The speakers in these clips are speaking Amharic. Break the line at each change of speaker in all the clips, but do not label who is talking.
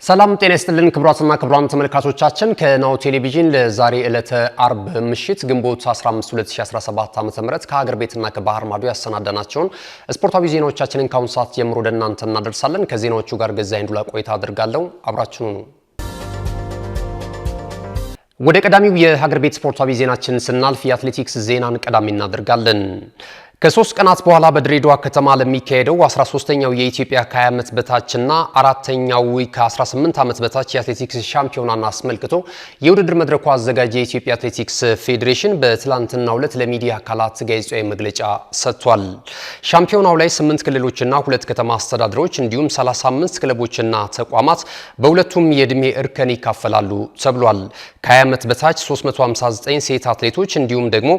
ሰላም ጤና ይስጥልን ክቡራትና ክቡራን ተመልካቾቻችን ከናሁ ቴሌቪዥን ለዛሬ ዕለተ አርብ ምሽት ግንቦት 15 2017 ዓ.ም ከሀገር ቤትና ከባህር ማዶ ያሰናዳናቸውን ስፖርታዊ ዜናዎቻችንን ካሁን ሰዓት ጀምሮ ወደ እናንተ እናደርሳለን። ከዜናዎቹ ጋር ገዛኸኝ ዱላ ቆይታ አድርጋለሁ። አብራችሁኑ ነው። ወደ ቀዳሚው የሀገር ቤት ስፖርታዊ ዜናችን ስናልፍ የአትሌቲክስ ዜናን ቀዳሚ እናደርጋለን። ከ3 ቀናት በኋላ በድሬዳዋ ከተማ ለሚካሄደው 13ኛው የኢትዮጵያ ከ20 ዓመት በታችና አራተኛው ከ18 ዓመት በታች የአትሌቲክስ ሻምፒዮናን አስመልክቶ የውድድር መድረኩ አዘጋጅ የኢትዮጵያ አትሌቲክስ ፌዴሬሽን በትላንትናው ዕለት ለሚዲያ አካላት ጋዜጣዊ መግለጫ ሰጥቷል። ሻምፒዮናው ላይ 8 ክልሎችና 2 ከተማ አስተዳደሮች እንዲሁም 35 ክለቦችና ተቋማት በሁለቱም የዕድሜ እርከን ይካፈላሉ ተብሏል። ከ20 ዓመት በታች 359 ሴት አትሌቶች እንዲሁም ደግሞ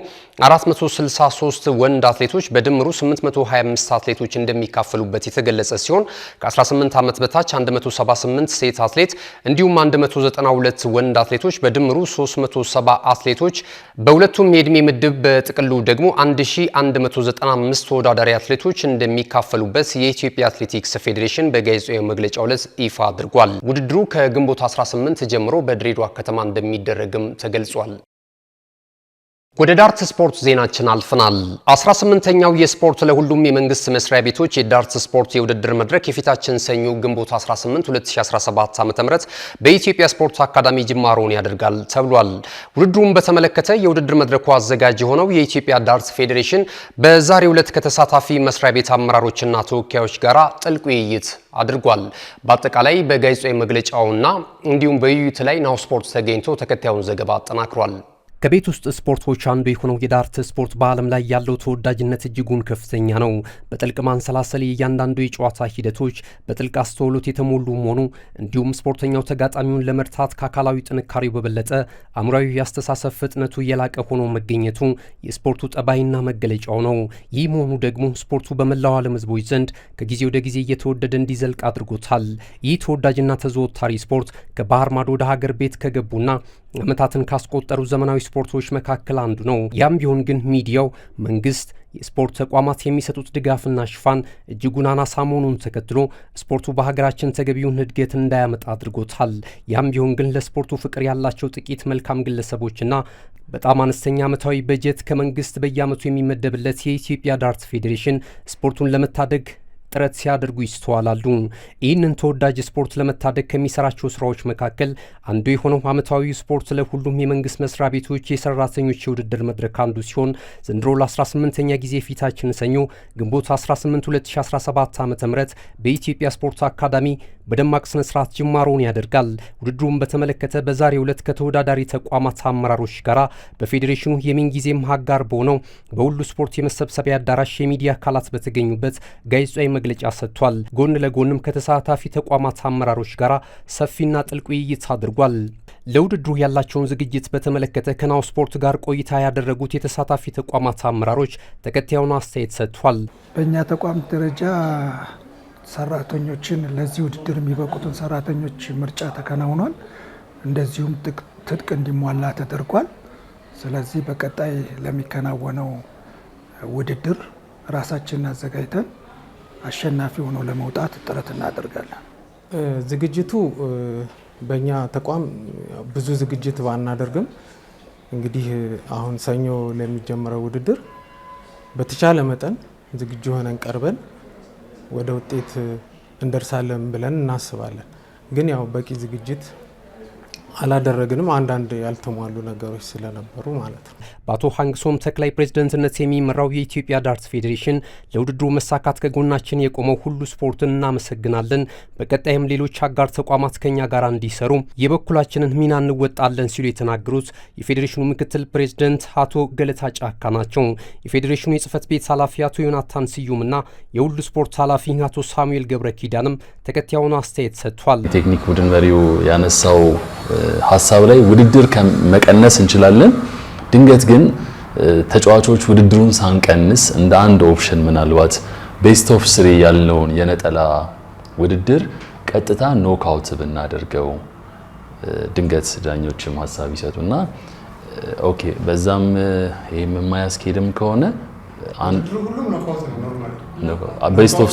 463 ወንድ አትሌቶች በድምሩ 825 አትሌቶች እንደሚካፈሉበት የተገለጸ ሲሆን ከ18 ዓመት በታች 178 ሴት አትሌት እንዲሁም 192 ወንድ አትሌቶች በድምሩ 370 አትሌቶች በሁለቱም የዕድሜ ምድብ በጥቅሉ ደግሞ 1195 ተወዳዳሪ አትሌቶች እንደሚካፈሉበት የኢትዮጵያ አትሌቲክስ ፌዴሬሽን በጋዜጣዊ መግለጫው ላይ ይፋ አድርጓል። ውድድሩ ከግንቦት 18 ጀምሮ በድሬዳዋ ከተማ እንደሚደረግም ተገልጿል። ወደ ዳርት ስፖርት ዜናችን አልፈናል። 18ኛው የስፖርት ለሁሉም የመንግስት መስሪያ ቤቶች የዳርት ስፖርት የውድድር መድረክ የፊታችን ሰኞ ግንቦት 18 2017 ዓ.ም በኢትዮጵያ ስፖርት አካዳሚ ጅማሮውን ያደርጋል ተብሏል። ውድድሩን በተመለከተ የውድድር መድረኩ አዘጋጅ የሆነው የኢትዮጵያ ዳርት ፌዴሬሽን በዛሬው ዕለት ከተሳታፊ መስሪያ ቤት አመራሮችና ተወካዮች ጋር ጥልቅ ውይይት አድርጓል። በአጠቃላይ በጋዜጣዊ መግለጫውና እንዲሁም በውይይቱ ላይ ናሁ ስፖርት ተገኝቶ ተከታዩን ዘገባ አጠናክሯል። ከቤት ውስጥ ስፖርቶች አንዱ የሆነው የዳርት ስፖርት በዓለም ላይ ያለው ተወዳጅነት እጅጉን ከፍተኛ ነው። በጥልቅ ማንሰላሰል እያንዳንዱ የጨዋታ ሂደቶች በጥልቅ አስተውሎት የተሞሉ መሆኑ እንዲሁም ስፖርተኛው ተጋጣሚውን ለመርታት ከአካላዊ ጥንካሬው በበለጠ አእምሯዊ ያስተሳሰብ ፍጥነቱ የላቀ ሆኖ መገኘቱ የስፖርቱ ጠባይና መገለጫው ነው። ይህ መሆኑ ደግሞ ስፖርቱ በመላው ዓለም ሕዝቦች ዘንድ ከጊዜ ወደ ጊዜ እየተወደደ እንዲዘልቅ አድርጎታል። ይህ ተወዳጅና ተዘወታሪ ስፖርት ከባህር ማዶ ወደ ሀገር ቤት ከገቡና ዓመታትን ካስቆጠሩ ዘመናዊ ስፖርቶች መካከል አንዱ ነው። ያም ቢሆን ግን ሚዲያው፣ መንግስት፣ የስፖርት ተቋማት የሚሰጡት ድጋፍና ሽፋን እጅጉን አናሳ መሆኑን ተከትሎ ስፖርቱ በሀገራችን ተገቢውን እድገት እንዳያመጣ አድርጎታል። ያም ቢሆን ግን ለስፖርቱ ፍቅር ያላቸው ጥቂት መልካም ግለሰቦችና በጣም አነስተኛ ዓመታዊ በጀት ከመንግስት በየዓመቱ የሚመደብለት የኢትዮጵያ ዳርት ፌዴሬሽን ስፖርቱን ለመታደግ ጥረት ሲያደርጉ ይስተዋላሉ። ይህንን ተወዳጅ ስፖርት ለመታደግ ከሚሰራቸው ስራዎች መካከል አንዱ የሆነው ዓመታዊ ስፖርት ለሁሉም የመንግስት መስሪያ ቤቶች የሰራተኞች የውድድር መድረክ አንዱ ሲሆን ዘንድሮ ለ18ኛ ጊዜ ፊታችን ሰኞ ግንቦት 18 2017 ዓ.ም በኢትዮጵያ ስፖርት አካዳሚ በደማቅ ስነ ስርዓት ጅማሮውን ያደርጋል። ውድድሩን በተመለከተ በዛሬው ዕለት ከተወዳዳሪ ተቋማት አመራሮች ጋር በፌዴሬሽኑ የምንጊዜም አጋር በሆነው በሁሉ ስፖርት የመሰብሰቢያ አዳራሽ የሚዲያ አካላት በተገኙበት ጋዜጣዊ መግለጫ ሰጥቷል። ጎን ለጎንም ከተሳታፊ ተቋማት አመራሮች ጋር ሰፊና ጥልቅ ውይይት አድርጓል። ለውድድሩ ያላቸውን ዝግጅት በተመለከተ ከናሁ ስፖርት ጋር ቆይታ ያደረጉት የተሳታፊ ተቋማት አመራሮች ተከታዩን አስተያየት ሰጥቷል።
በእኛ ተቋም ደረጃ ሰራተኞችን ለዚህ ውድድር የሚበቁትን ሰራተኞች ምርጫ ተከናውኗል። እንደዚሁም ትጥቅ እንዲሟላ ተደርጓል። ስለዚህ በቀጣይ ለሚከናወነው ውድድር ራሳችንን አዘጋጅተን አሸናፊ ሆኖ ለመውጣት ጥረት እናደርጋለን።
ዝግጅቱ በእኛ ተቋም ብዙ ዝግጅት ባናደርግም እንግዲህ አሁን ሰኞ ለሚጀምረው ውድድር በተቻለ መጠን ዝግጁ ሆነን ቀርበን ወደ ውጤት እንደርሳለን ብለን እናስባለን። ግን ያው በቂ ዝግጅት አላደረግንም፣ አንዳንድ ያልተሟሉ ነገሮች ስለነበሩ ማለት ነው።
በአቶ ሃንግሶም ተክላይ ፕሬዝዳንትነት የሚመራው የኢትዮጵያ ዳርት ፌዴሬሽን ለውድድሩ መሳካት ከጎናችን የቆመው ሁሉ ስፖርትን እናመሰግናለን። በቀጣይም ሌሎች አጋር ተቋማት ከኛ ጋር እንዲሰሩ የበኩላችንን ሚና እንወጣለን ሲሉ የተናገሩት የፌዴሬሽኑ ምክትል ፕሬዝዳንት አቶ ገለታ ጫካ ናቸው። የፌዴሬሽኑ የጽህፈት ቤት ኃላፊ አቶ ዮናታን ስዩምና የሁሉ ስፖርት ኃላፊ አቶ ሳሙኤል ገብረ ኪዳንም ተከታዩን አስተያየት ሰጥቷል።
ቴክኒክ ቡድን መሪው ያነሳው ሀሳብ ላይ ውድድር መቀነስ እንችላለን። ድንገት ግን ተጫዋቾች ውድድሩን ሳንቀንስ እንደ አንድ ኦፕሽን ምናልባት ቤስት ኦፍ 3 ያልነውን የነጠላ ውድድር ቀጥታ ኖክአውት ብናደርገው ድንገት ዳኞችም ሀሳብ ይሰጡና ኦኬ በዛም ይሄም የማያስኬድም ከሆነ
ሁሉም ኖክአውት ነው ኖርማል
ቤስት ኦፍ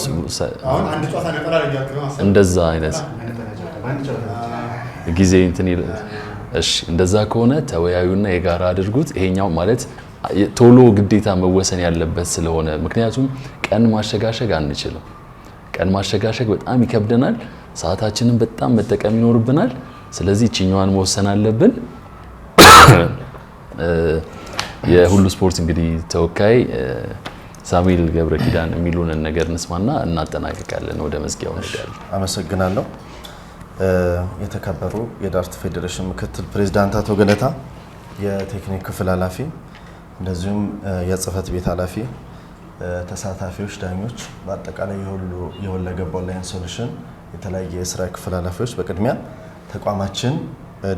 አሁን አንድ ጨዋታ ነጠላ ያያክለው
እንደዛ አይነት ጊዜ እንትን እሺ እንደዛ ከሆነ ተወያዩና የጋራ አድርጉት። ይሄኛው ማለት ቶሎ ግዴታ መወሰን ያለበት ስለሆነ ምክንያቱም ቀን ማሸጋሸግ አንችልም። ቀን ማሸጋሸግ በጣም ይከብደናል። ሰዓታችንን በጣም መጠቀም ይኖርብናል። ስለዚህ እቺኛዋን መወሰን አለብን። የሁሉ ስፖርት እንግዲህ ተወካይ ሳሙኤል ገብረ ኪዳን የሚሉንን ነገር እንስማና እናጠናቀቃለን። ወደ መዝጊያው እንሄዳለን።
አመሰግናለሁ። የተከበሩ የዳርት ፌዴሬሽን ምክትል ፕሬዝዳንት አቶ ገለታ፣ የቴክኒክ ክፍል ኃላፊ፣ እንደዚሁም የጽህፈት ቤት ኃላፊ፣ ተሳታፊዎች፣ ዳኞች፣ በአጠቃላይ የሁሉ የሁለገብ ኦንላይን ሶሉሽን የተለያየ የስራ ክፍል ኃላፊዎች በቅድሚያ ተቋማችን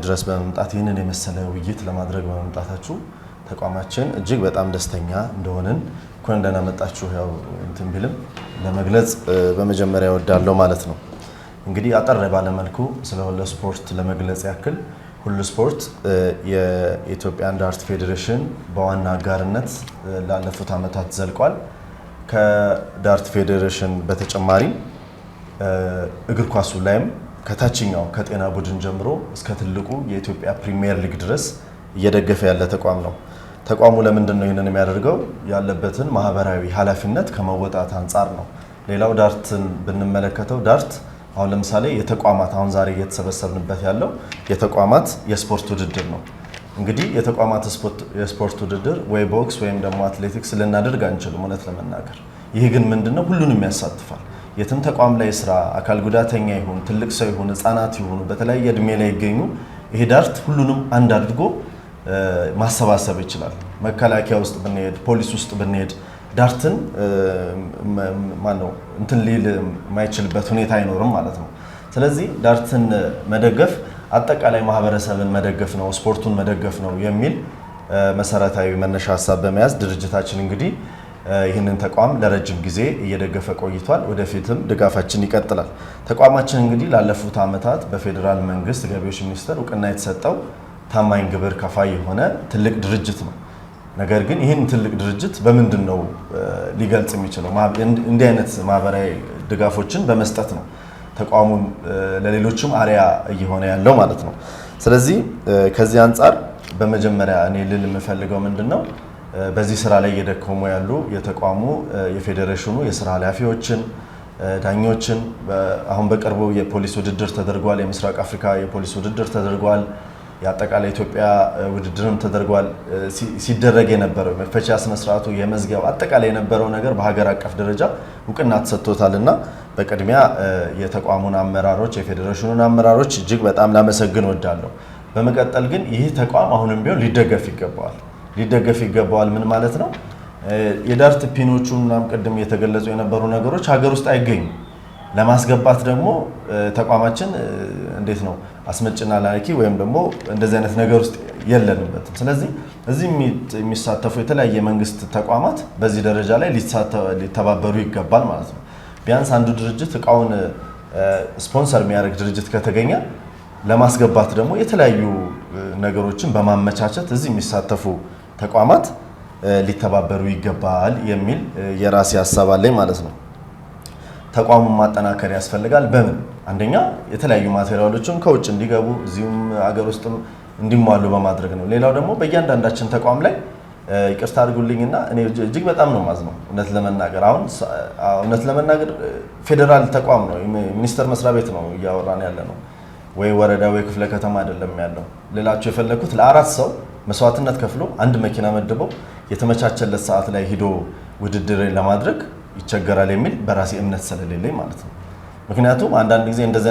ድረስ በመምጣት ይህንን የመሰለ ውይይት ለማድረግ በመምጣታችሁ ተቋማችን እጅግ በጣም ደስተኛ እንደሆንን እንኳን ደህና መጣችሁ ያው እንትን ቢልም ለመግለጽ በመጀመሪያ እወዳለሁ ማለት ነው። እንግዲህ አጠር ባለ መልኩ ስለ ሁሉ ስፖርት ለመግለጽ ያክል ሁሉ ስፖርት የኢትዮጵያን ዳርት ፌዴሬሽን በዋና አጋርነት ላለፉት ዓመታት ዘልቋል። ከዳርት ፌዴሬሽን በተጨማሪ እግር ኳሱ ላይም ከታችኛው ከጤና ቡድን ጀምሮ እስከ ትልቁ የኢትዮጵያ ፕሪሚየር ሊግ ድረስ እየደገፈ ያለ ተቋም ነው። ተቋሙ ለምንድን ነው ይህንን የሚያደርገው? ያለበትን ማህበራዊ ኃላፊነት ከመወጣት አንጻር ነው። ሌላው ዳርትን ብንመለከተው ዳርት አሁን ለምሳሌ የተቋማት አሁን ዛሬ እየተሰበሰብንበት ያለው የተቋማት የስፖርት ውድድር ነው። እንግዲህ የተቋማት የስፖርት ውድድር ወይ ቦክስ ወይም ደግሞ አትሌቲክስ ልናደርግ አንችልም እውነት ለመናገር። ይህ ግን ምንድነው ሁሉንም ያሳትፋል። የትም ተቋም ላይ ስራ አካል ጉዳተኛ ይሁን ትልቅ ሰው ይሁን ህፃናት ይሁን በተለያየ እድሜ ላይ ይገኙ ይሄ ዳርት ሁሉንም አንድ አድርጎ ማሰባሰብ ይችላል። መከላከያ ውስጥ ብንሄድ ፖሊስ ውስጥ ብንሄድ ዳርትን ማነው እንትን ሊል የማይችልበት ሁኔታ አይኖርም ማለት ነው። ስለዚህ ዳርትን መደገፍ አጠቃላይ ማህበረሰብን መደገፍ ነው፣ ስፖርቱን መደገፍ ነው የሚል መሰረታዊ መነሻ ሀሳብ በመያዝ ድርጅታችን እንግዲህ ይህንን ተቋም ለረጅም ጊዜ እየደገፈ ቆይቷል። ወደፊትም ድጋፋችን ይቀጥላል። ተቋማችን እንግዲህ ላለፉት ዓመታት በፌዴራል መንግስት ገቢዎች ሚኒስቴር እውቅና የተሰጠው ታማኝ ግብር ከፋይ የሆነ ትልቅ ድርጅት ነው። ነገር ግን ይህን ትልቅ ድርጅት በምንድን ነው ሊገልጽ የሚችለው? እንዲህ አይነት ማህበራዊ ድጋፎችን በመስጠት ነው ተቋሙን ለሌሎችም አሪያ እየሆነ ያለው ማለት ነው። ስለዚህ ከዚህ አንጻር በመጀመሪያ እኔ ልል የምፈልገው ምንድነው በዚህ ስራ ላይ እየደከሙ ያሉ የተቋሙ የፌዴሬሽኑ የስራ ኃላፊዎችን፣ ዳኞችን አሁን በቅርቡ የፖሊስ ውድድር ተደርጓል። የምስራቅ አፍሪካ የፖሊስ ውድድር ተደርጓል። የአጠቃላይ ኢትዮጵያ ውድድርም ተደርጓል። ሲደረግ የነበረው መክፈቻ ስነ ስርዓቱ የመዝጊያው አጠቃላይ የነበረው ነገር በሀገር አቀፍ ደረጃ እውቅና ተሰጥቶታልና በቅድሚያ የተቋሙን አመራሮች የፌዴሬሽኑን አመራሮች እጅግ በጣም ላመሰግን ወዳለሁ። በመቀጠል ግን ይህ ተቋም አሁንም ቢሆን ሊደገፍ ይገባዋል። ምን ማለት ነው? የዳርት ፒኖቹ ምናምን ቅድም የተገለጹ የነበሩ ነገሮች ሀገር ውስጥ አይገኙም። ለማስገባት ደግሞ ተቋማችን እንዴት ነው አስመጭና ላኪ ወይም ደግሞ እንደዚህ አይነት ነገር ውስጥ የለንበትም። ስለዚህ እዚህ የሚሳተፉ የተለያየ መንግስት ተቋማት በዚህ ደረጃ ላይ ሊተባበሩ ይገባል ማለት ነው። ቢያንስ አንዱ ድርጅት እቃውን ስፖንሰር የሚያደርግ ድርጅት ከተገኘ ለማስገባት ደግሞ የተለያዩ ነገሮችን በማመቻቸት እዚህ የሚሳተፉ ተቋማት ሊተባበሩ ይገባል የሚል የራሴ ሀሳብ አለኝ ማለት ነው። ተቋሙን ማጠናከር ያስፈልጋል። በምን? አንደኛ የተለያዩ ማቴሪያሎችን ከውጭ እንዲገቡ እዚሁም አገር ውስጥም እንዲሟሉ በማድረግ ነው። ሌላው ደግሞ በእያንዳንዳችን ተቋም ላይ ይቅርታ አድርጉልኝና እኔ እጅግ በጣም ነው ማዝነው እውነት ለመናገር ፌዴራል ተቋም ነው፣ ሚኒስቴር መስሪያ ቤት ነው እያወራን ያለ ነው፣ ወይ ወረዳ ወይ ክፍለ ከተማ አይደለም ያለው። ሌላቸው የፈለኩት ለአራት ሰው መስዋዕትነት ከፍሎ አንድ መኪና መድበው የተመቻቸለት ሰዓት ላይ ሂዶ ውድድር ለማድረግ ይቸገራል የሚል በራሴ እምነት ስለሌለኝ ማለት ነው። ምክንያቱም አንዳንድ ጊዜ እንደዚህ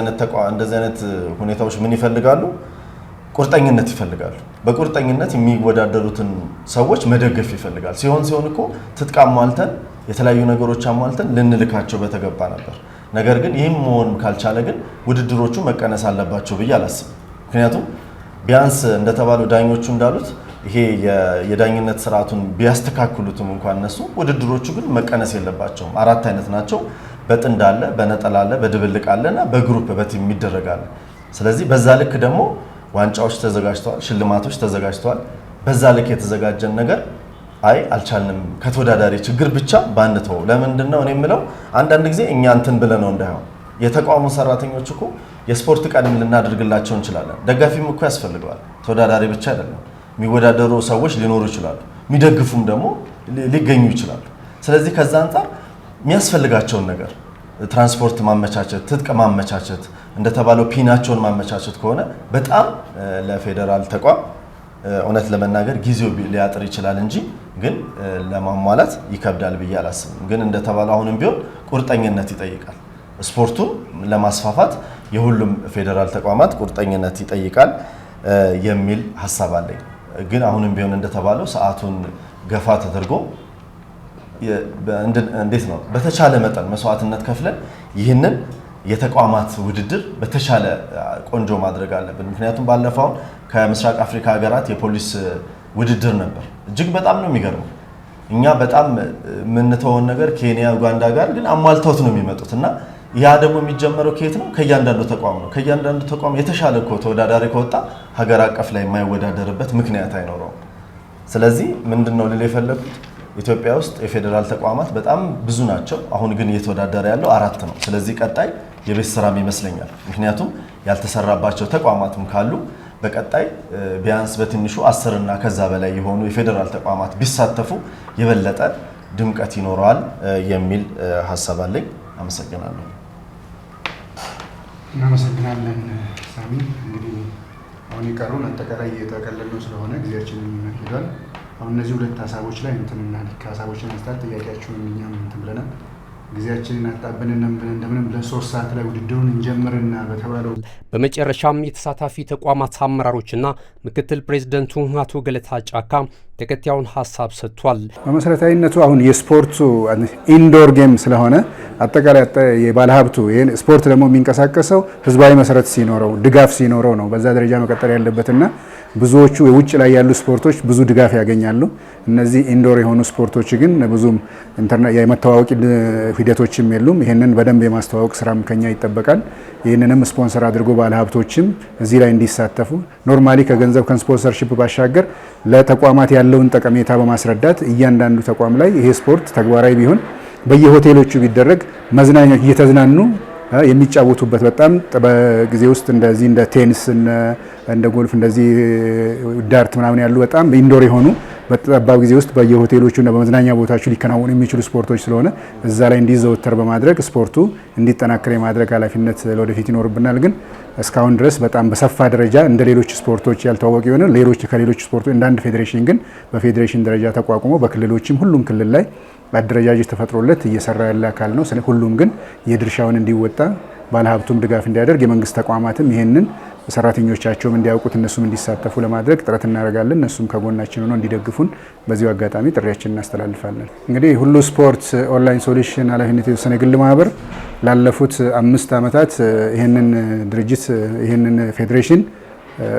አይነት ሁኔታዎች ምን ይፈልጋሉ? ቁርጠኝነት ይፈልጋሉ። በቁርጠኝነት የሚወዳደሩትን ሰዎች መደገፍ ይፈልጋል። ሲሆን እኮ ትጥቅ አሟልተን የተለያዩ ነገሮች አሟልተን ልንልካቸው በተገባ ነበር። ነገር ግን ይህም መሆን ካልቻለ ግን ውድድሮቹ መቀነስ አለባቸው ብዬ አላስብም። ምክንያቱም ቢያንስ እንደተባለው ዳኞቹ እንዳሉት ይሄ የዳኝነት ስርዓቱን ቢያስተካክሉትም እንኳን እነሱ ውድድሮቹ ግን መቀነስ የለባቸውም። አራት አይነት ናቸው። በጥንድ አለ፣ በነጠላ አለ፣ በድብልቅ አለና በግሩፕ በቲም ይደረጋል። ስለዚህ በዛ ልክ ደግሞ ዋንጫዎች ተዘጋጅተዋል፣ ሽልማቶች ተዘጋጅተዋል። በዛ ልክ የተዘጋጀን ነገር አይ አልቻልንም ከተወዳዳሪ ችግር ብቻ ባንተው ለምንድነው እኔ የምለው አንዳንድ ጊዜ እኛ እንትን ብለ ነው እንዳይሆን የተቋሙ ሰራተኞች እኮ የስፖርት ቀንም ልናደርግላቸው እንችላለን። ደጋፊም እኮ ያስፈልገዋል። ተወዳዳሪ ብቻ አይደለም። የሚወዳደሩ ሰዎች ሊኖሩ ይችላሉ፣ የሚደግፉም ደግሞ ሊገኙ ይችላሉ። ስለዚህ ከዛ አንፃር የሚያስፈልጋቸውን ነገር ትራንስፖርት ማመቻቸት፣ ትጥቅ ማመቻቸት፣ እንደተባለው ፒናቸውን ማመቻቸት ከሆነ በጣም ለፌዴራል ተቋም እውነት ለመናገር ጊዜው ሊያጥር ይችላል እንጂ ግን ለማሟላት ይከብዳል ብዬ አላስብም። ግን እንደተባለው አሁንም ቢሆን ቁርጠኝነት ይጠይቃል። ስፖርቱን ለማስፋፋት የሁሉም ፌዴራል ተቋማት ቁርጠኝነት ይጠይቃል የሚል ሐሳብ አለኝ። ግን አሁንም ቢሆን እንደተባለው ሰዓቱን ገፋ ተደርጎ እንዴት ነው በተቻለ መጠን መስዋዕትነት ከፍለን ይህንን የተቋማት ውድድር በተቻለ ቆንጆ ማድረግ አለብን። ምክንያቱም ባለፈው ከምስራቅ አፍሪካ ሀገራት የፖሊስ ውድድር ነበር። እጅግ በጣም ነው የሚገርመው። እኛ በጣም የምንተወውን ነገር ኬንያ፣ ኡጋንዳ ጋር ግን አሟልተውት ነው የሚመጡት እና ያ ደግሞ የሚጀመረው ከየት ነው? ከእያንዳንዱ ተቋም ነው። ከእያንዳንዱ ተቋም የተሻለ እኮ ተወዳዳሪ ከወጣ ሀገር አቀፍ ላይ የማይወዳደርበት ምክንያት አይኖረውም። ስለዚህ ምንድነው ልል የፈለኩት ኢትዮጵያ ውስጥ የፌዴራል ተቋማት በጣም ብዙ ናቸው። አሁን ግን እየተወዳደረ ያለው 4 ነው። ስለዚህ ቀጣይ የቤት ስራም ይመስለኛል። ምክንያቱም ያልተሰራባቸው ተቋማትም ካሉ በቀጣይ ቢያንስ በትንሹ 10 እና ከዛ በላይ የሆኑ የፌዴራል ተቋማት ቢሳተፉ የበለጠ ድምቀት ይኖረዋል የሚል ሐሳብ አለኝ። አመሰግናለሁ።
እናመሰግናለን ሳሚ። እንግዲህ አሁን የቀሩን አጠቃላይ እየተቀለልነው ስለሆነ ጊዜያችንን ይሄዳል። አሁን እነዚህ ሁለት ሀሳቦች ላይ እንትና ሀሳቦችን አንስታት ጥያቄያችሁን እኛም እንትን ብለናል። ጊዜያችንን አጣብነን እንደምንም ብለን 3 ሰዓት ላይ ውድድሩን እንጀምርና በተባለው
በመጨረሻም የተሳታፊ ተቋማት አመራሮችና ምክትል ፕሬዝዳንቱ አቶ ገለታ ጫካ ተከታዩን ሀሳብ ሰጥቷል።
በመሰረታዊነቱ አሁን የስፖርቱ ኢንዶር ጌም ስለሆነ አጠቃላይ የባለሀብቱ ይሄን ስፖርት ደግሞ የሚንቀሳቀሰው ህዝባዊ መሰረት ሲኖረው ድጋፍ ሲኖረው ነው በዛ ደረጃ መቀጠል ያለበትና ብዙዎቹ የውጭ ላይ ያሉ ስፖርቶች ብዙ ድጋፍ ያገኛሉ። እነዚህ ኢንዶር የሆኑ ስፖርቶች ግን ብዙም የመተዋወቅ ሂደቶችም የሉም። ይህንን በደንብ የማስተዋወቅ ስራም ከኛ ይጠበቃል። ይህንንም ስፖንሰር አድርጎ ባለሀብቶችም እዚህ ላይ እንዲሳተፉ ኖርማሊ ከገንዘብ ከስፖንሰርሺፕ ባሻገር ለተቋማት ያለውን ጠቀሜታ በማስረዳት እያንዳንዱ ተቋም ላይ ይሄ ስፖርት ተግባራዊ ቢሆን በየሆቴሎቹ ቢደረግ መዝናኛዎች እየተዝናኑ የሚጫወቱበት በጣም በጊዜ ውስጥ እንደዚህ እንደ ቴኒስ እንደ ጎልፍ እንደዚህ ዳርት ምናምን ያሉ በጣም ኢንዶር የሆኑ በጠባብ ጊዜ ውስጥ በየሆቴሎቹ እና በመዝናኛ ቦታዎች ሊከናወኑ የሚችሉ ስፖርቶች ስለሆነ እዛ ላይ እንዲዘወተር በማድረግ ስፖርቱ እንዲጠናከር የማድረግ ኃላፊነት ለወደፊት ይኖርብናል። ግን እስካሁን ድረስ በጣም በሰፋ ደረጃ እንደ ሌሎች ስፖርቶች ያልታወቁ የሆነ ከሌሎች ስፖርቶች እንደ አንድ ፌዴሬሽን ግን በፌዴሬሽን ደረጃ ተቋቁሞ በክልሎችም ሁሉም ክልል ላይ አደረጃጀት ተፈጥሮለት እየሰራ ያለ አካል ነው። ስለዚህ ሁሉም ግን የድርሻውን እንዲወጣ ባለሀብቱም ድጋፍ እንዲያደርግ የመንግስት ተቋማትም ይሄንን ሰራተኞቻቸውም እንዲያውቁት እነሱም እንዲሳተፉ ለማድረግ ጥረት እናደርጋለን። እነሱም ከጎናችን ሆነው እንዲደግፉን በዚሁ አጋጣሚ ጥሪያችንን እናስተላልፋለን። እንግዲህ ሁሉ ስፖርት ኦንላይን ሶሉሽን ኃላፊነት የተወሰነ ግል ማህበር ላለፉት 5 ዓመታት ይሄንን ድርጅት ይሄንን ፌዴሬሽን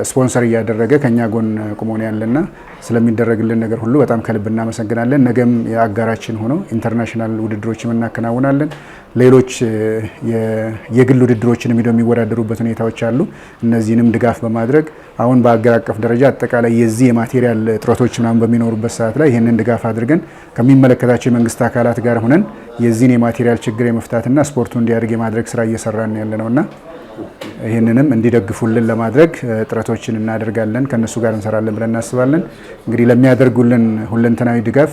ስፖንሰር እያደረገ ከኛ ጎን ቁሞ ነው ያለና ስለሚደረግልን ነገር ሁሉ በጣም ከልብ እናመሰግናለን። ነገም የአጋራችን ሆኖ ኢንተርናሽናል ውድድሮችን እናከናውናለን። ሌሎች የግል ውድድሮችንም ሄደው የሚወዳደሩበት ሁኔታዎች አሉ። እነዚህንም ድጋፍ በማድረግ አሁን በአገር አቀፍ ደረጃ አጠቃላይ የዚህ የማቴሪያል እጥረቶች ምናምን በሚኖሩበት ሰዓት ላይ ይህንን ድጋፍ አድርገን ከሚመለከታቸው የመንግስት አካላት ጋር ሆነን የዚህን የማቴሪያል ችግር የመፍታትና ስፖርቱ እንዲያድግ የማድረግ ስራ እየሰራን ያለ ነውና ይህንንም እንዲደግፉልን ለማድረግ ጥረቶችን እናደርጋለን። ከነሱ ጋር እንሰራለን ብለን እናስባለን። እንግዲህ ለሚያደርጉልን ሁለንተናዊ ድጋፍ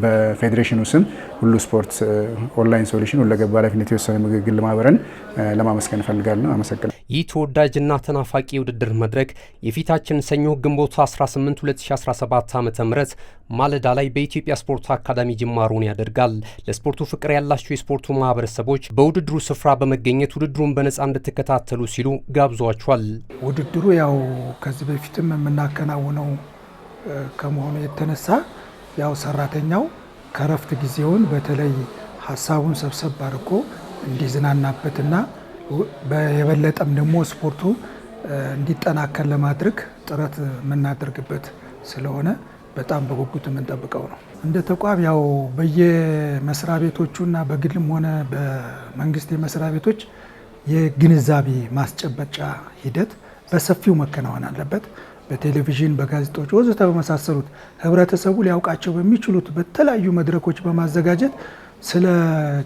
በፌዴሬሽኑ ስም ሁሉ ስፖርት ኦንላይን ሶሉሽን ሁለገብ ኃላፊነት የተወሰነ ግል ማህበርን ለማመስገን እፈልጋለሁ። አመሰግናለሁ።
ይህ ተወዳጅና ተናፋቂ የውድድር መድረክ የፊታችን ሰኞ ግንቦት 18 2017 ዓ.ም ማለዳ ላይ በኢትዮጵያ ስፖርት አካዳሚ ጅማሮን ያደርጋል። ለስፖርቱ ፍቅር ያላቸው የስፖርቱ ማህበረሰቦች በውድድሩ ስፍራ በመገኘት ውድድሩን በነፃ እንድትከታተሉ ሲሉ ጋብዟቸዋል።
ውድድሩ ያው ከዚህ በፊትም የምናከናውነው ከመሆኑ የተነሳ ያው ሰራተኛው ከረፍት ጊዜውን በተለይ ሀሳቡን ሰብሰብ አድርጎ እንዲዝናናበትና የበለጠም ደግሞ ስፖርቱ እንዲጠናከር ለማድረግ ጥረት የምናደርግበት ስለሆነ በጣም በጉጉት የምንጠብቀው ነው። እንደ ተቋም ያው በየመስሪያ ቤቶቹና በግልም ሆነ በመንግስት የመስሪያ ቤቶች የግንዛቤ ማስጨበጫ ሂደት በሰፊው መከናወን አለበት። በቴሌቪዥን፣ በጋዜጦች ወዘተ በመሳሰሉት ህብረተሰቡ ሊያውቃቸው በሚችሉት በተለያዩ መድረኮች በማዘጋጀት ስለ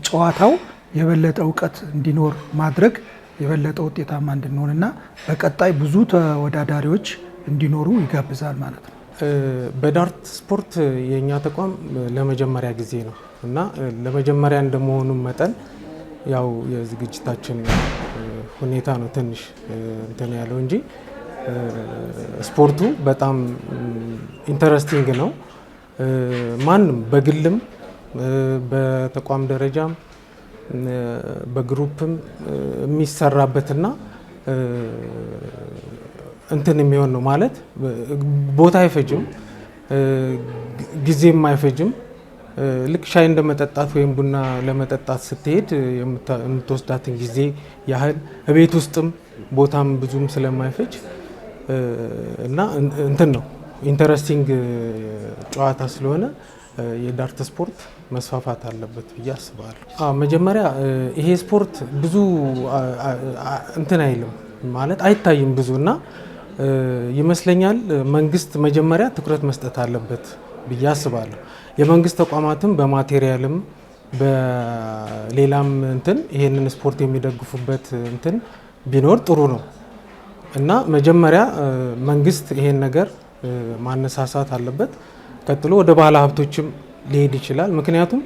ጨዋታው የበለጠ እውቀት እንዲኖር ማድረግ የበለጠ ውጤታማ እንድንሆንና በቀጣይ ብዙ ተወዳዳሪዎች እንዲኖሩ ይጋብዛል ማለት ነው።
በዳርት ስፖርት የኛ ተቋም ለመጀመሪያ ጊዜ ነው እና ለመጀመሪያ እንደመሆኑ መጠን ያው የዝግጅታችን ሁኔታ ነው ትንሽ እንትን ያለው እንጂ ስፖርቱ በጣም ኢንተረስቲንግ ነው። ማንም በግልም በተቋም ደረጃም በግሩፕም የሚሰራበትና እንትን የሚሆን ነው ማለት ቦታ አይፈጅም፣ ጊዜም አይፈጅም። ልክ ሻይ እንደመጠጣት ወይም ቡና ለመጠጣት ስትሄድ የምትወስዳትን ጊዜ ያህል ቤት ውስጥም ቦታም ብዙም ስለማይፈጅ እና እንትን ነው ኢንተረስቲንግ ጨዋታ ስለሆነ የዳርት ስፖርት መስፋፋት አለበት ብዬ አስባለሁ። መጀመሪያ ይሄ ስፖርት ብዙ እንትን አይልም ማለት አይታይም ብዙ እና ይመስለኛል መንግስት መጀመሪያ ትኩረት መስጠት አለበት ብዬ አስባለሁ። የመንግስት ተቋማትም በማቴሪያልም በሌላም እንትን ይሄንን ስፖርት የሚደግፉበት እንትን ቢኖር ጥሩ ነው እና መጀመሪያ መንግስት ይሄን ነገር ማነሳሳት አለበት። ቀጥሎ ወደ ባለ ሀብቶችም ሊሄድ ይችላል። ምክንያቱም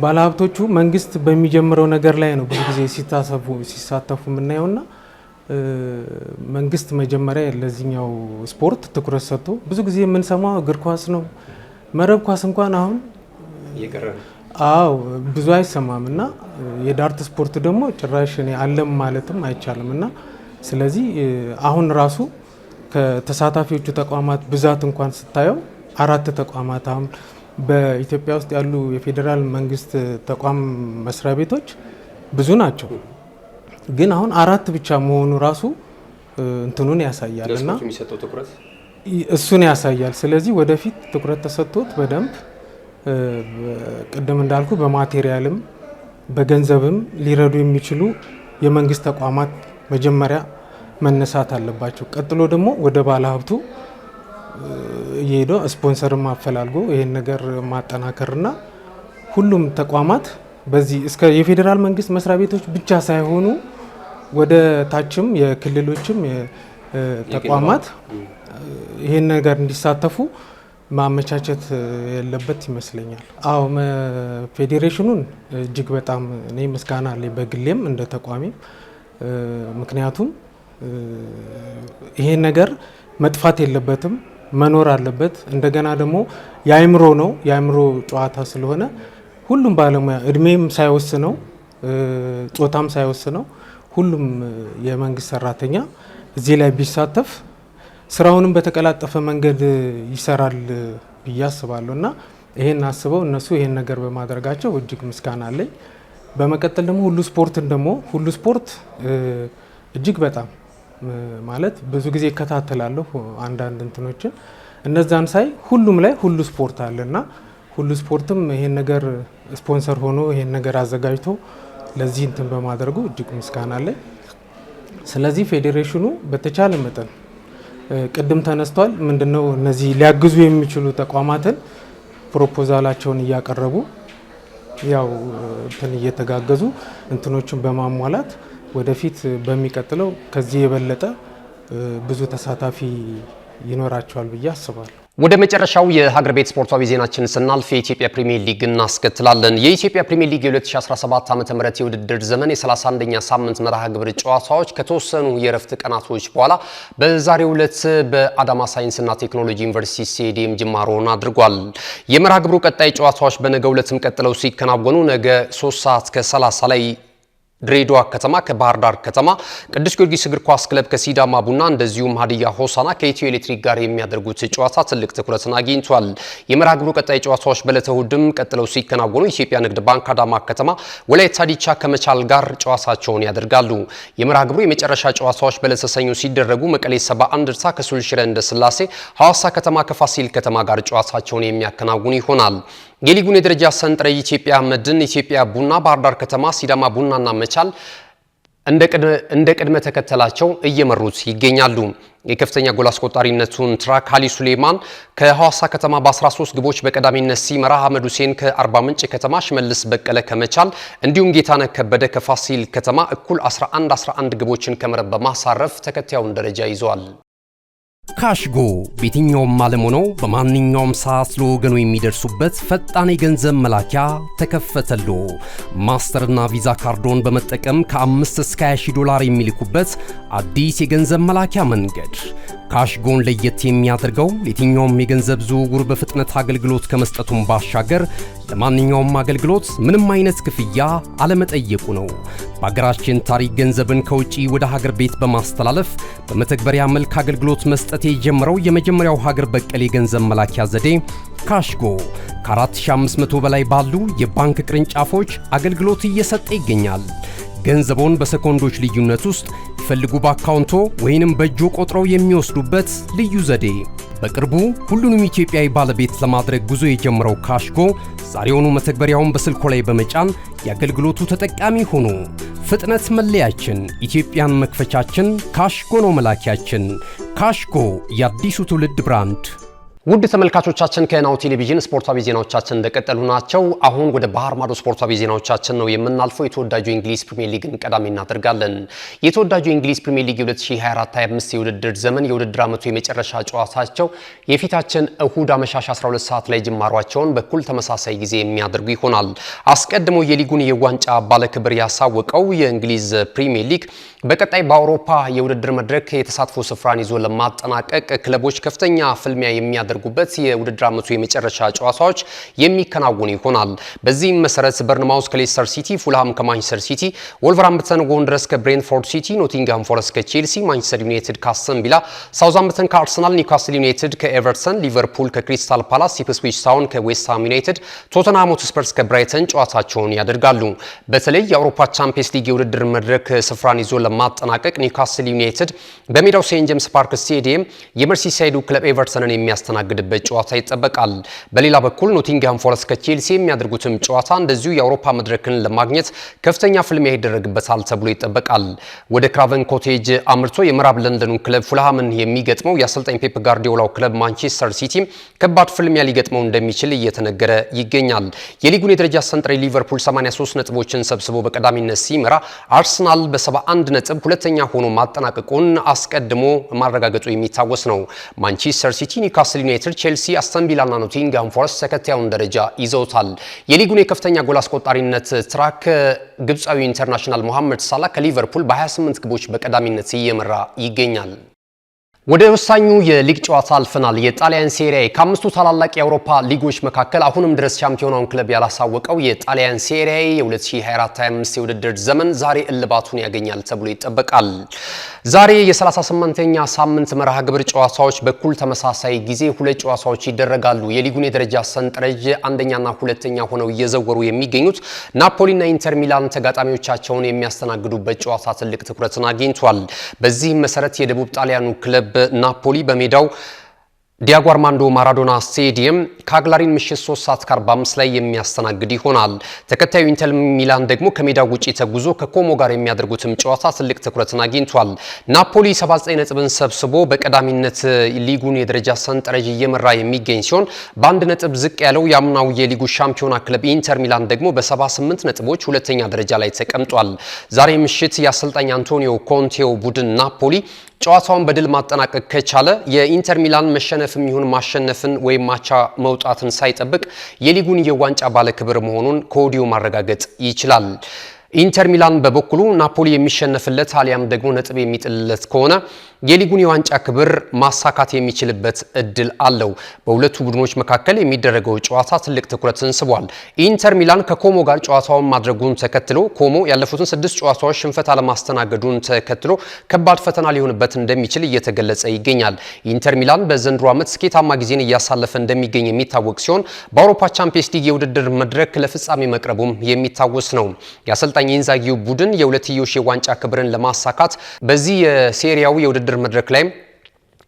ባለ ሀብቶቹ መንግስት በሚጀምረው ነገር ላይ ነው ብዙ ጊዜ ሲሳተፉ የምናየውና መንግስት መጀመሪያ ለዚህኛው ስፖርት ትኩረት ሰጥቶ ብዙ ጊዜ የምንሰማው እግር ኳስ ነው፣ መረብ ኳስ እንኳን አሁን ብዙ አይሰማም እና የዳርት ስፖርት ደግሞ ጭራሽ እኔ አለም ማለትም አይቻልም እና ስለዚህ አሁን ራሱ ከተሳታፊዎቹ ተቋማት ብዛት እንኳን ስታየው 4 ተቋማት አሁን በኢትዮጵያ ውስጥ ያሉ የፌዴራል መንግስት ተቋም መስሪያ ቤቶች ብዙ ናቸው። ግን አሁን 4 ብቻ መሆኑ ራሱ እንትኑን ያሳያል እና እሱን ያሳያል። ስለዚህ ወደፊት ትኩረት ተሰጥቶት በደንብ ቅድም እንዳልኩ በማቴሪያልም በገንዘብም ሊረዱ የሚችሉ የመንግስት ተቋማት መጀመሪያ መነሳት አለባቸው። ቀጥሎ ደግሞ ወደ ባለ ሀብቱ እየሄደ ስፖንሰርም አፈላልጎ ይሄን ነገር ማጠናከርና ሁሉም ተቋማት በዚህ እስከ የፌዴራል መንግስት መስሪያ ቤቶች ብቻ ሳይሆኑ ወደ ታችም የክልሎችም ተቋማት ይሄን ነገር እንዲሳተፉ ማመቻቸት ያለበት ይመስለኛል። አዎ ፌዴሬሽኑን እጅግ በጣም እኔ ምስጋና አለኝ በግሌም እንደ ተቋሚም። ምክንያቱም ይሄን ነገር መጥፋት የለበትም መኖር አለበት። እንደገና ደግሞ የአእምሮ ነው የአእምሮ ጨዋታ ስለሆነ ሁሉም ባለሙያ እድሜም ሳይወስነው ጾታም ሳይወስነው ሁሉም የመንግስት ሰራተኛ እዚህ ላይ ቢሳተፍ ስራውንም በተቀላጠፈ መንገድ ይሰራል ብዬ አስባለሁ እና ይሄን አስበው እነሱ ይሄን ነገር በማድረጋቸው እጅግ ምስጋና አለኝ። በመቀጠል ደግሞ ሁሉ ስፖርት እጅግ በጣም ማለት ብዙ ጊዜ እከታተላለሁ አንዳንድ እንትኖችን እነዛን ሳይ ሁሉም ላይ ሁሉ ስፖርት አለና ሁሉ ስፖርትም ይሄን ነገር ስፖንሰር ሆኖ ይሄን ነገር አዘጋጅቶ ለዚህ እንትን በማድረጉ እጅግ ምስጋና አለኝ። ስለዚህ ፌዴሬሽኑ በተቻለ መጠን ቅድም ተነስቷል ምንድነው እነዚህ ሊያግዙ የሚችሉ ተቋማትን ፕሮፖዛላቸውን እያቀረቡ ያው እንትን እየተጋገዙ እንትኖችን በማሟላት ወደፊት በሚቀጥለው ከዚህ የበለጠ ብዙ ተሳታፊ ይኖራቸዋል ብዬ አስባለሁ።
ወደ መጨረሻው የሀገር ቤት ስፖርታዊ ዜናችን ስናልፍ የኢትዮጵያ ፕሪሚየር ሊግ እናስከትላለን። የኢትዮጵያ ፕሪሚየር ሊግ የ2017 ዓ.ም የውድድር ዘመን የ31ኛ ሳምንት መርሃ ግብር ጨዋታዎች ከተወሰኑ የረፍት ቀናቶች በኋላ በዛሬው ዕለት በአዳማ ሳይንስና ቴክኖሎጂ ዩኒቨርሲቲ ስቴዲየም ጅማሮውን አድርጓል። የመርሃ ግብሩ ቀጣይ ጨዋታዎች በነገው ዕለትም ቀጥለው ሲከናወኑ ነገ 3 ሰዓት ከ30 ላይ ድሬዳዋ ከተማ ከባህር ዳር ከተማ፣ ቅዱስ ጊዮርጊስ እግር ኳስ ክለብ ከሲዳማ ቡና እንደዚሁም ሀዲያ ሆሳና ከኢትዮ ኤሌክትሪክ ጋር የሚያደርጉት ጨዋታ ትልቅ ትኩረትን አግኝቷል። የመርሃ ግብሩ ቀጣይ ጨዋታዎች በዕለተ እሁድም ቀጥለው ሲከናወኑ ኢትዮጵያ ንግድ ባንክ አዳማ ከተማ ወላይታ ዲቻ ከመቻል ጋር ጨዋታቸውን ያደርጋሉ። የመርሃ ግብሩ የመጨረሻ ጨዋታዎች በዕለተ ሰኞ ሲደረጉ መቀሌ 70 እንደርታ ከሱልሽረ እንደስላሴ፣ ሐዋሳ ከተማ ከፋሲል ከተማ ጋር ጨዋታቸውን የሚያከናውኑ ይሆናል። የሊጉን የደረጃ ሰንጠረዥ ኢትዮጵያ መድን፣ ኢትዮጵያ ቡና፣ ባህር ዳር ከተማ፣ ሲዳማ ቡናና መቻል እንደ ቅድመ ተከተላቸው እየመሩት ይገኛሉ። የከፍተኛ ጎል አስቆጣሪነቱን ትራክ አሊ ሱሌማን ከሐዋሳ ከተማ በ13 ግቦች በቀዳሚነት ሲመራ አህመድ ሁሴን ከአርባ ምንጭ ከተማ፣ ሽመልስ በቀለ ከመቻል እንዲሁም ጌታነህ ከበደ ከፋሲል ከተማ እኩል 11 ግቦችን ከመረብ በማሳረፍ ተከታዩን ደረጃ ይዘዋል።
ካሽጎ በየትኛውም ዓለም ሆነው በማንኛውም ሰዓት ለወገኑ የሚደርሱበት ፈጣን የገንዘብ መላኪያ ተከፈተሎ። ማስተርና ቪዛ ካርዶን በመጠቀም ከ5 እስከ 20 ዶላር የሚልኩበት አዲስ የገንዘብ መላኪያ መንገድ። ካሽጎን ለየት የሚያደርገው የትኛውም የገንዘብ ዝውውር በፍጥነት አገልግሎት ከመስጠቱም ባሻገር ለማንኛውም አገልግሎት ምንም አይነት ክፍያ አለመጠየቁ ነው። በሀገራችን ታሪክ ገንዘብን ከውጪ ወደ ሀገር ቤት በማስተላለፍ በመተግበሪያ መልክ አገልግሎት መስጠት የጀመረው የመጀመሪያው ሀገር በቀል የገንዘብ መላኪያ ዘዴ ካሽጎ ከ4500 በላይ ባሉ የባንክ ቅርንጫፎች አገልግሎት እየሰጠ ይገኛል። ገንዘቦን በሰኮንዶች ልዩነት ውስጥ ይፈልጉ በአካውንቶ ወይንም በእጆ ቆጥረው የሚወስዱበት ልዩ ዘዴ። በቅርቡ ሁሉንም ኢትዮጵያዊ ባለቤት ለማድረግ ጉዞ የጀመረው ካሽጎ ዛሬውኑ መተግበሪያውን በስልኮ ላይ በመጫን የአገልግሎቱ ተጠቃሚ ሆኑ። ፍጥነት መለያችን፣ ኢትዮጵያን መክፈቻችን፣ ካሽጎ ነው መላኪያችን። ካሽጎ የአዲሱ ትውልድ ብራንድ።
ውድ ተመልካቾቻችን ከናሁ ቴሌቪዥን ስፖርታዊ ዜናዎቻችን እንደቀጠሉ ናቸው። አሁን ወደ ባህር ማዶ ስፖርታዊ ዜናዎቻችን ነው የምናልፈው። የተወዳጁ የእንግሊዝ ፕሪሚየር ሊግን ቀዳሚ እናደርጋለን። የተወዳጁ የእንግሊዝ ፕሪሚየር ሊግ 2024-25 የውድድር ዘመን የውድድር ዓመቱ የመጨረሻ ጨዋታቸው የፊታችን እሁድ አመሻሽ 12 ሰዓት ላይ ጅማሯቸውን በኩል ተመሳሳይ ጊዜ የሚያደርጉ ይሆናል። አስቀድሞ የሊጉን የዋንጫ ባለክብር ያሳወቀው የእንግሊዝ ፕሪሚየር ሊግ በቀጣይ በአውሮፓ የውድድር መድረክ የተሳትፎ ስፍራን ይዞ ለማጠናቀቅ ክለቦች ከፍተኛ ፍልሚያ የሚያደርጉበት የውድድር ዓመቱ የመጨረሻ ጨዋታዎች የሚከናወኑ ይሆናል። በዚህም መሰረት በርንማውዝ ከሌስተር ሲቲ፣ ፉልሃም ከማንቸስተር ሲቲ፣ ወልቨርሃምፕተን ወንደረርስ ከብሬንትፎርድ ሲቲ፣ ኖቲንግሃም ፎረስት ከቼልሲ፣ ማንቸስተር ዩናይትድ ከአስተን ቪላ፣ ሳውዝሃምፕተን ከአርሰናል፣ ኒውካስል ዩናይትድ ከኤቨርተን፣ ሊቨርፑል ከክሪስታል ፓላስ፣ ኢፕስዊች ታውን ከዌስትሃም ዩናይትድ፣ ቶተንሃም ሆትስፐርስ ከብራይተን ጨዋታቸውን ያደርጋሉ። በተለይ የአውሮፓ ቻምፒየንስ ሊግ የውድድር መድረክ ስፍራን ይዞ ለማጠናቀቅ ኒውካስል ዩናይትድ በሜዳው ሴንት ጄምስ ፓርክ ስቴዲየም የመርሲሳይዱ ክለብ ኤቨርተንን የሚያስተናግድበት ጨዋታ ይጠበቃል። በሌላ በኩል ኖቲንግሃም ፎረስት ከቼልሲ የሚያደርጉትም ጨዋታ እንደዚሁ የአውሮፓ መድረክን ለማግኘት ከፍተኛ ፍልሚያ ይደረግበታል ተብሎ ይጠበቃል። ወደ ክራቨን ኮቴጅ አምርቶ የምዕራብ ለንደኑ ክለብ ፉልሃምን የሚገጥመው የአሰልጣኝ ፔፕ ጋርዲዮላው ክለብ ማንቸስተር ሲቲ ከባድ ፍልሚያ ሊገጥመው እንደሚችል እየተነገረ ይገኛል። የሊጉን የደረጃ ሰንጠረዥ ሊቨርፑል 83 ነጥቦችን ሰብስቦ በቀዳሚነት ሲመራ አርሰናል በ71 ነጥብ ሁለተኛ ሆኖ ማጠናቀቁን አስቀድሞ ማረጋገጡ የሚታወስ ነው። ማንቸስተር ሲቲ፣ ኒውካስል ዩናይትድ፣ ቼልሲ፣ አስተን ቪላ እና ኖቲንግሃም ፎረስት ተከታዩን ደረጃ ይዘውታል። የሊጉን የከፍተኛ ጎል አስቆጣሪነት ትራክ ግብፃዊ ኢንተርናሽናል ሞሐመድ ሳላህ ከሊቨርፑል በ28 ግቦች በቀዳሚነት እየመራ ይገኛል። ወደ ወሳኙ የሊግ ጨዋታ አልፈናል። የጣሊያን ሴሪያ ከአምስቱ ታላላቅ የአውሮፓ ሊጎች መካከል አሁንም ድረስ ሻምፒዮናውን ክለብ ያላሳወቀው የጣሊያን ሴሪያ የ2024-25 የውድድር ዘመን ዛሬ እልባቱን ያገኛል ተብሎ ይጠበቃል። ዛሬ የ38ኛ ሳምንት መርሃ ግብር ጨዋታዎች በኩል ተመሳሳይ ጊዜ ሁለት ጨዋታዎች ይደረጋሉ። የሊጉን የደረጃ ሰንጠረዥ አንደኛና ሁለተኛ ሆነው እየዘወሩ የሚገኙት ናፖሊና ኢንተር ሚላን ተጋጣሚዎቻቸውን የሚያስተናግዱበት ጨዋታ ትልቅ ትኩረትን አግኝቷል። በዚህም መሰረት የደቡብ ጣሊያኑ ክለብ ናፖሊ በሜዳው ዲያጎ አርማንዶ ማራዶና ስቴዲየም ካግላሪን ምሽት 3:45 ላይ የሚያስተናግድ ይሆናል። ተከታዩ ኢንተር ሚላን ደግሞ ከሜዳው ውጪ ተጉዞ ከኮሞ ጋር የሚያደርጉትም ጨዋታ ትልቅ ትኩረትን አግኝቷል። ናፖሊ 79 ነጥብን ሰብስቦ በቀዳሚነት ሊጉን የደረጃ ሰንጠረዥ እየመራ የሚገኝ ሲሆን በአንድ ነጥብ ዝቅ ያለው የአምናው የሊጉ ሻምፒዮና ክለብ ኢንተር ሚላን ደግሞ በ78 ነጥቦች ሁለተኛ ደረጃ ላይ ተቀምጧል። ዛሬ ምሽት የአሰልጣኝ አንቶኒዮ ኮንቴው ቡድን ናፖሊ ጨዋታውን በድል ማጠናቀቅ ከቻለ የኢንተር ሚላን መሸነፍም ይሁን ማሸነፍን ወይም ማቻ መውጣትን ሳይጠብቅ የሊጉን የዋንጫ ባለክብር መሆኑን ከወዲሁ ማረጋገጥ ይችላል። ኢንተር ሚላን በበኩሉ ናፖሊ የሚሸነፍለት አሊያም ደግሞ ነጥብ የሚጥልለት ከሆነ የሊጉን የዋንጫ ክብር ማሳካት የሚችልበት እድል አለው። በሁለቱ ቡድኖች መካከል የሚደረገው ጨዋታ ትልቅ ትኩረትን ስቧል። ኢንተር ሚላን ከኮሞ ጋር ጨዋታውን ማድረጉን ተከትሎ ኮሞ ያለፉትን 6 ጨዋታዎች ሽንፈት አለማስተናገዱን ተከትሎ ከባድ ፈተና ሊሆንበት እንደሚችል እየተገለጸ ይገኛል። ኢንተር ሚላን በዘንድሮ ዓመት ስኬታማ ጊዜን እያሳለፈ እንደሚገኝ የሚታወቅ ሲሆን በአውሮፓ ቻምፒየንስ ሊግ የውድድር መድረክ ለፍጻሜ መቅረቡም የሚታወስ ነው። የአሰልጣኝ ኢንዛጊው ቡድን የሁለትዮሽ የዋንጫ ክብርን ለማሳካት በዚህ የሴሪያው የውድድር መድረክ ላይ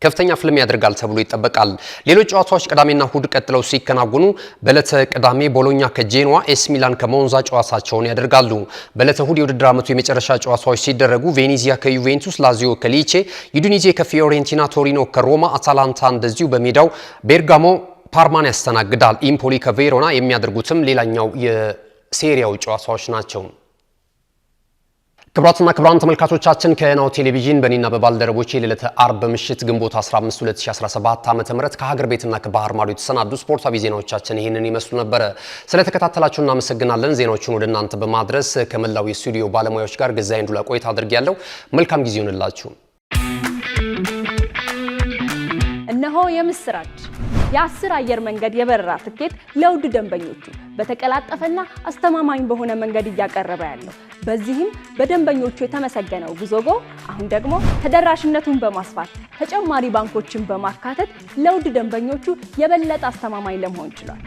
ከፍተኛ ፍልም ያደርጋል ተብሎ ይጠበቃል። ሌሎች ጨዋታዎች ቅዳሜና እሁድ ቀጥለው ሲከናወኑ በዕለተ ቅዳሜ ቦሎኛ ከጄኖዋ፣ ኤስ ሚላን ከሞንዛ ጨዋታቸውን ያደርጋሉ። በዕለተ እሁድ የውድድር ዓመቱ የመጨረሻ ጨዋታዎች ሲደረጉ ቬኔዚያ ከዩቬንቱስ፣ ላዚዮ ከሊቼ፣ ዩዲኒዜ ከፊዮሬንቲና፣ ቶሪኖ ከሮማ፣ አታላንታ እንደዚሁ በሜዳው ቤርጋሞ ፓርማን ያስተናግዳል። ኢምፖሊ ከቬሮና የሚያደርጉትም ሌላኛው የሴሪያው ጨዋታዎች ናቸው። ክቡራትና ክቡራን ተመልካቾቻችን ከናሁ ቴሌቪዥን በእኔና በባልደረቦቼ ለዕለተ አርብ ምሽት ግንቦት 15 2017 ዓ.ም ከሀገር ቤትና ከባህር ማዶ የተሰናዱ ስፖርታዊ ዜናዎቻችን ይህንን ይመስሉ ነበር። ስለተከታተላችሁ እናመሰግናለን። ዜናዎቹን ወደ እናንተ በማድረስ ከመላው የስቱዲዮ ባለሙያዎች ጋር ገዛይ እንዱላ ቆይታ አድርጌያለሁ። መልካም ጊዜ ይሁንላችሁ።
እነሆ የምስራች የ10 አየር መንገድ የበረራ ትኬት ለውድ ደንበኞቹ በተቀላጠፈና አስተማማኝ በሆነ መንገድ እያቀረበ ያለው በዚህም በደንበኞቹ የተመሰገነው ጉዞጎ አሁን ደግሞ ተደራሽነቱን በማስፋት ተጨማሪ ባንኮችን በማካተት ለውድ ደንበኞቹ የበለጠ አስተማማኝ ለመሆን ችሏል።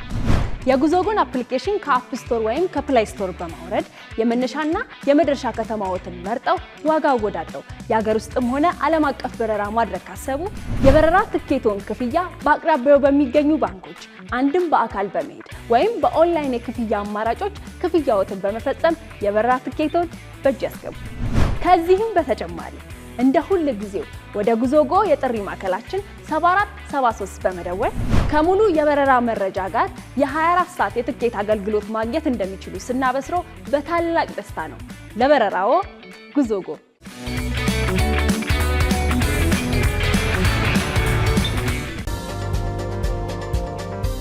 የጉዞጎን አፕሊኬሽን ከአፕ ስቶር ወይም ከፕላይ ስቶር በማውረድ የመነሻና የመድረሻ ከተማዎትን መርጠው ዋጋ አወዳድረው የሀገር ውስጥም ሆነ ዓለም አቀፍ በረራ ማድረግ ካሰቡ የበረራ ትኬቶን ክፍያ በአቅራቢያው በሚገኙ ባንኮች አንድም በአካል በመሄድ ወይም በኦንላይን የክፍያ አማራጮች ክፍያዎትን በመፈጸም የበረራ ትኬቶን በእጅ ያስገቡ። ከዚህም በተጨማሪ እንደ ሁሉ ጊዜው ወደ ጉዞጎ የጥሪ ማዕከላችን 7473 በመደወል ከሙሉ የበረራ መረጃ ጋር የ24 ሰዓት የትኬት አገልግሎት ማግኘት እንደሚችሉ ስናበስሮ በታላቅ ደስታ ነው። ለበረራዎ ጉዞጎ